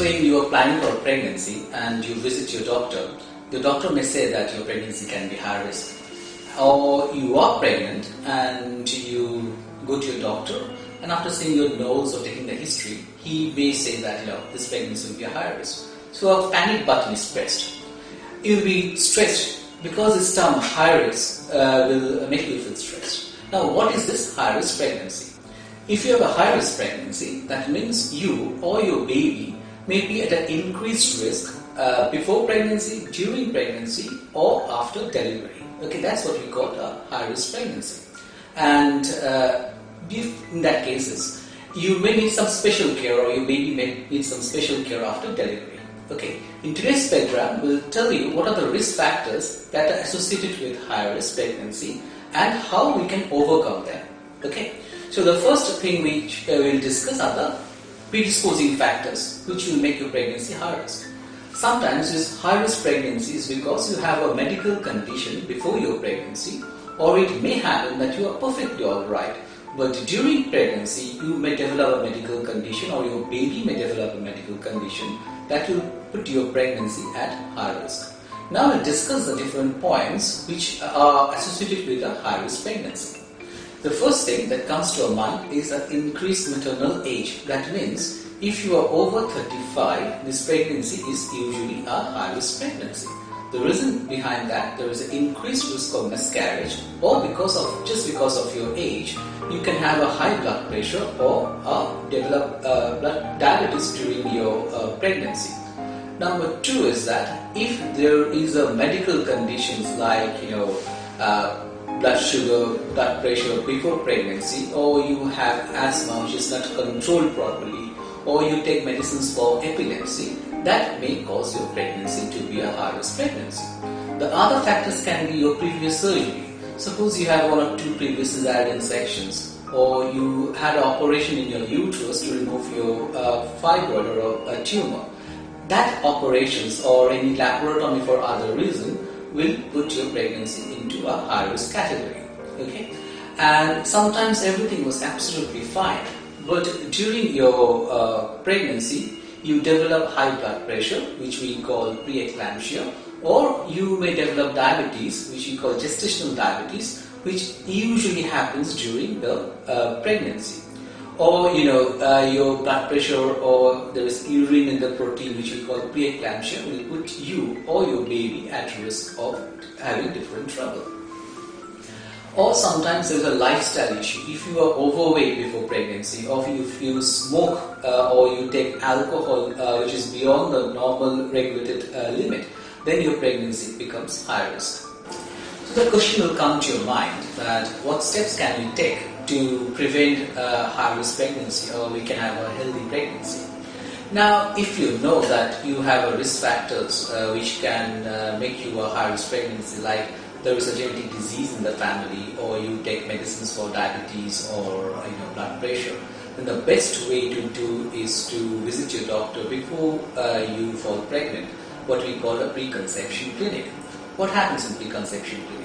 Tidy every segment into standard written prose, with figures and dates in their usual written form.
Suppose you are planning for a pregnancy and you visit your doctor. The doctor may say that your pregnancy can be high risk. Or you are pregnant and you go to your doctor, and after seeing your nose or taking the history, he may say that this pregnancy will be a high risk. So a panic button is pressed. You'll be stressed because this term high risk will make you feel stressed. Now, what is this high risk pregnancy? If you have a high risk pregnancy, that means you or your baby may be at an increased risk before pregnancy, during pregnancy, or after delivery. Okay, that's what we call a high risk pregnancy. And in that cases, you may need some special care, or your baby may need some special care after delivery. Okay, in today's program, we'll tell you what are the risk factors that are associated with high risk pregnancy and how we can overcome them. Okay, so the first thing which we'll discuss are the predisposing factors which will make your pregnancy high risk. Sometimes this high risk pregnancy is because you have a medical condition before your pregnancy, or it may happen that you are perfectly alright, but during pregnancy you may develop a medical condition, or your baby may develop a medical condition that will put your pregnancy at high risk. Now we'll discuss the different points which are associated with a high risk pregnancy. The first thing that comes to our mind is an increased maternal age. That means if you are over 35, this pregnancy is usually a high risk pregnancy. The reason behind that, there is an increased risk of miscarriage, or just because of your age, you can have a high blood pressure or develop blood diabetes during your pregnancy. Number two is that if there is a medical conditions like blood sugar, blood pressure before pregnancy, or you have asthma which is not controlled properly, or you take medicines for epilepsy, that may cause your pregnancy to be a high risk pregnancy. The other factors can be your previous surgery. Suppose you have 1 or 2 previous cesarean sections, or you had an operation in your uterus to remove your fibroid or a tumor. That operations or any laparotomy for other reason will put your pregnancy into a high risk category. Okay, and sometimes everything was absolutely fine, but during your pregnancy you develop high blood pressure, which we call preeclampsia, or you may develop diabetes, which we call gestational diabetes, which usually happens during the pregnancy. Or your blood pressure, or there is urine in the protein, which we call preeclampsia, will put you or your baby at risk of having different trouble. Or sometimes there is a lifestyle issue. If you are overweight before pregnancy, or if you smoke or you take alcohol which is beyond the normal regulated limit, then your pregnancy becomes high risk. So the question will come to your mind that what steps can we take to prevent high risk pregnancy, or we can have a healthy pregnancy. Now, if you know that you have a risk factors which can make you a high risk pregnancy, like there is a genetic disease in the family, or you take medicines for diabetes or blood pressure, then the best way to do is to visit your doctor before you fall pregnant, what we call a preconception clinic. What happens in preconception clinic?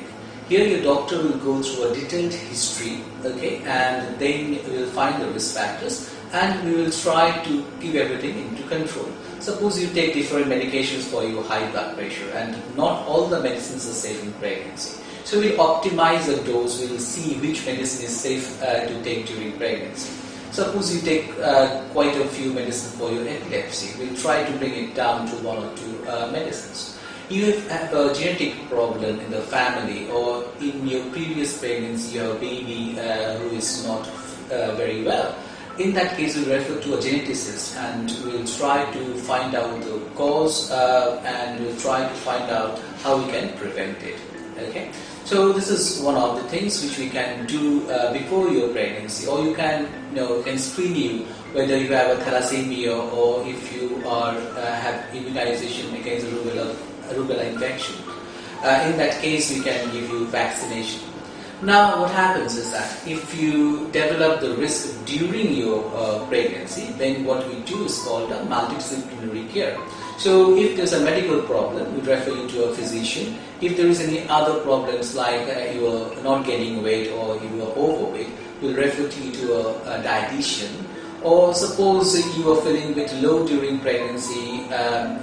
Here your doctor will go through a detailed history, okay, and then we will find the risk factors and we will try to keep everything into control. Suppose you take different medications for your high blood pressure, and not all the medicines are safe in pregnancy. So we optimize the dose, we will see which medicine is safe to take during pregnancy. Suppose you take quite a few medicines for your epilepsy, we'll try to bring it down to 1 or 2 medicines. You have a genetic problem in the family, or in your previous pregnancy you have a baby who is not very well. In that case, we'll refer to a geneticist and we'll try to find out the cause and we'll try to find out how we can prevent it. Okay, so this is one of the things which we can do before your pregnancy, or you can screen you whether you have a thalassemia, or if you have immunization against rubella infection. In that case, we can give you vaccination. Now what happens is that if you develop the risk during your pregnancy, then what we do is called a multidisciplinary care. So if there's a medical problem, we refer you to a physician. If there is any other problems like you are not gaining weight or you are overweight, we'll refer you to a dietitian. Or suppose you are feeling a bit low during pregnancy,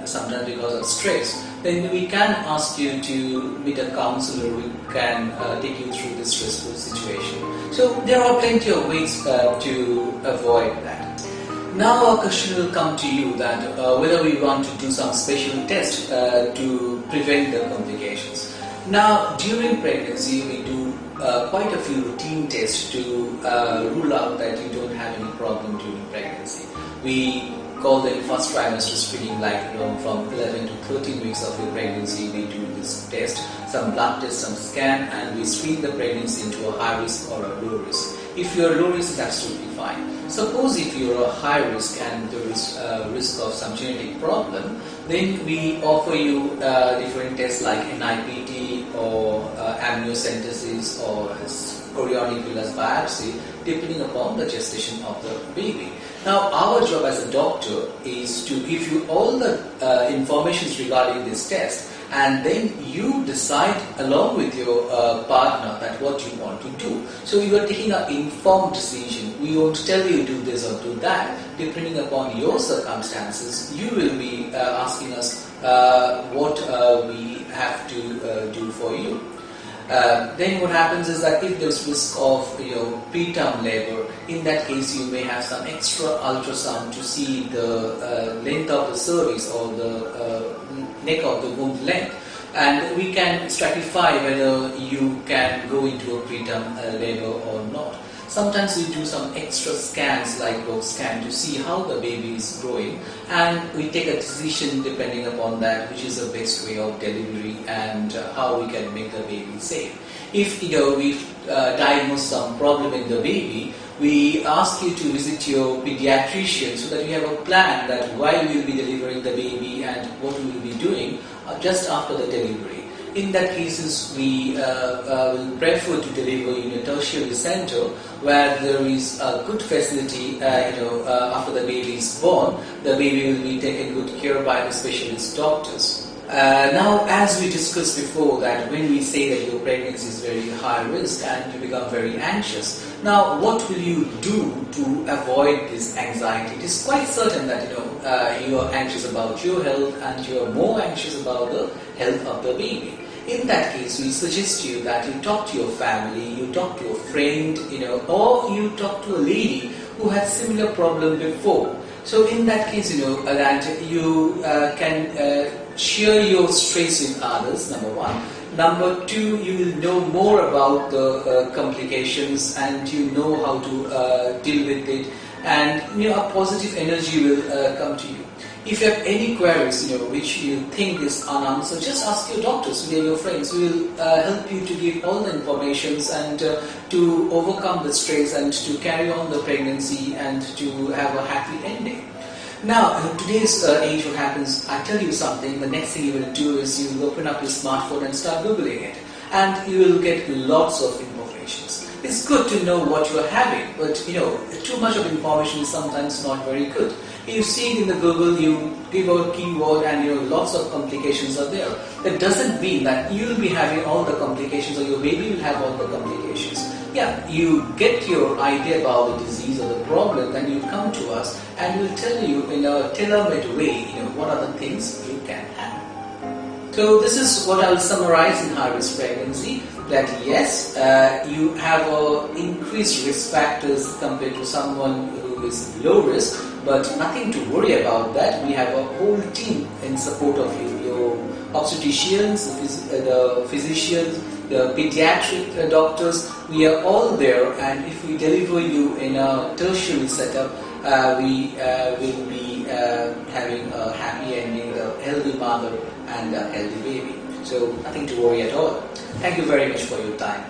sometimes because of stress, then we can ask you to meet a counselor who can take you through this stressful situation. So there are plenty of ways to avoid that. Now our question will come to you that whether we want to do some special test to prevent the complications. Now during pregnancy we do quite a few routine tests to rule out that you don't have any problem during pregnancy. We call them first trimester screening, like from 11 to 13 weeks of your pregnancy we do this test, some blood test, some scan, and we screen the pregnancy into a high risk or a low risk. If you are low risk, it's absolutely fine. Suppose if you are a high risk and there is a risk of some genetic problem, then we offer you different tests like NIPT or amniocentesis or chorionic villus biopsy, depending upon the gestation of the baby. Now our job as a doctor is to give you all the information regarding this test, and then you decide along with your partner that what you want to do. So you are taking an informed decision. We won't tell you do this or do that. Depending upon your circumstances, you will be asking us what we have to do for you. Then what happens is that if there's risk of preterm labor, in that case you may have some extra ultrasound to see the length of the cervix or the neck of the womb length, and we can stratify whether you can go into a preterm labor or not. Sometimes we do some extra scans like growth scan to see how the baby is growing, and we take a decision depending upon that which is the best way of delivery and how we can make the baby safe. If we diagnose some problem in the baby, we ask you to visit your pediatrician so that you have a plan that why we will be delivering the baby and what we will be doing just after the delivery. In that cases, we will prefer to deliver in a tertiary center where there is a good facility. After the baby is born, the baby will be taken good care by the specialist doctors. Now, as we discussed before, that when we say that your pregnancy is very high risk and you become very anxious, now what will you do to avoid this anxiety? It is quite certain that you are anxious about your health and you are more anxious about the health of the baby. In that case, we suggest you that you talk to your family, you talk to a friend, or you talk to a lady who had similar problem before. So in that case, that you can share your stress with others, number one. Number two, you will know more about the complications and you know how to deal with it, and a positive energy will come to you. If you have any queries, which you think is unanswered, just ask your doctors, they are your friends, who will help you to give all the informations and to overcome the stress and to carry on the pregnancy and to have a happy ending. Now, in today's age, what happens, I tell you something, the next thing you will do is you will open up your smartphone and start Googling it, and you will get lots of informations. It's good to know what you are having, but too much of information is sometimes not very good. You see it in the Google, you give a keyword and lots of complications are there. That doesn't mean that you will be having all the complications or your baby will have all the complications. Yeah, you get your idea about the disease or the problem, then you come to us and we'll tell you in a tailor-made way, what are the things you can have. So this is what I'll summarize in high-risk pregnancy, that yes, you have increased risk factors compared to someone who is low risk, but nothing to worry about that. We have a whole team in support of you, your obstetricians, the physicians, the pediatric doctors. We are all there, and if we deliver you in a tertiary setup, we will be having a happy ending, a healthy mother and a healthy baby. So nothing to worry at all. Thank you very much for your time.